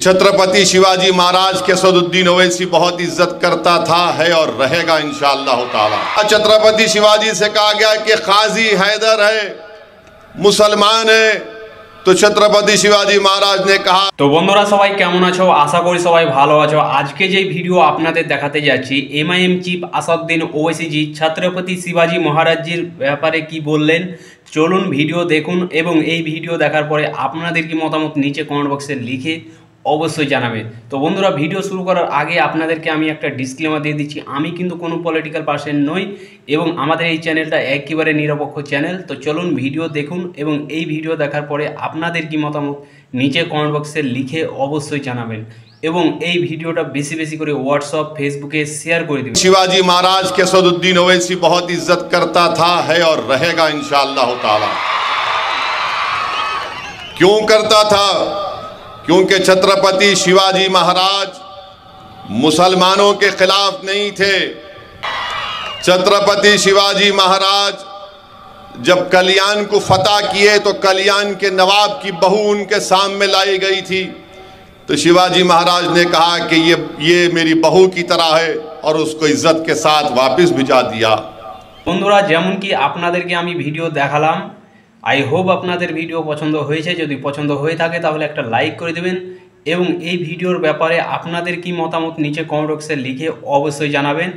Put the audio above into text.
छत्रपति शिवाजी महाराज के असदुद्दीन ओवैसी बहुत इज्जत करता था, है और रहेगा इंशाअल्लाह ताला। छत्रपति शिवाजी से कहा गया कि काजी हैदर है, मुसलमान है, तो छत्रपति शिवाजी महाराज ने कहा। तो बंधुरा सबाई केमन आछो, आशा करी सबाई भालो आछो। आज के जे भिडियो आपनादेर देखाते जाচ্ছি एमआईएम चीफ आसादुद्दीन ओवैसी जी छत्रपति शिवाजी महाराजेर ব্যাপারে কি বললেন, চলুন ভিডিও দেখুন এবং এই ভিডিও দেখার পরে আপনাদের কি মতামত নিচে কমেন্ট বক্সে লিখে অবশ্যই জানাবেন। তো বন্ধুরা ভিডিও শুরু করার আগে আপনাদেরকে আমি একটা ডিসক্লেমার দিয়ে দিচ্ছি, আমি কিন্তু কোনো পলিটিক্যাল পার্সন নই এবং আমাদের এই চ্যানেলটা একেবারে নিরপেক্ষ চ্যানেল। তো চলুন ভিডিও দেখুন এবং এই ভিডিও দেখার পরে আপনাদের কি মতামত নিচে কমেন্ট বক্সে লিখে অবশ্যই জানাবেন এবং এই ভিডিওটা বেশি বেশি করে হোয়াটসঅ্যাপ फेसबुके शेयर করে দিবেন। शिवाजी महाराज के असदुद्दीन ओवैसी बहुत इज्जत करता था, है और रहेगा इंशाअल्लाह ताला। क्यों करता था? क्योंकि छत्रपति शिवाजी महाराज मुसलमानों के खिलाफ नहीं थे। छत्रपति शिवाजी महाराज जब कल्याण को फतह किए तो कल्याण के नवाब की बहू उनके सामने लाई गई थी, तो शिवाजी महाराज ने कहा कि ये मेरी बहू की तरह है और उसको इज्जत के साथ वापस भिजा दिया। বন্ধুরা যেমন কি আপনাদেরকে আমি ভিডিও দেখালাম, আই হোপ আপনাদের ভিডিও পছন্দ হয়েছে। যদি পছন্দ হয়ে থাকে তাহলে একটা লাইক করে দেবেন এবং এই ভিডিওর ব্যাপারে আপনাদের কি মতামত নিচে কমেন্ট বক্সে লিখে অবশ্যই জানাবেন।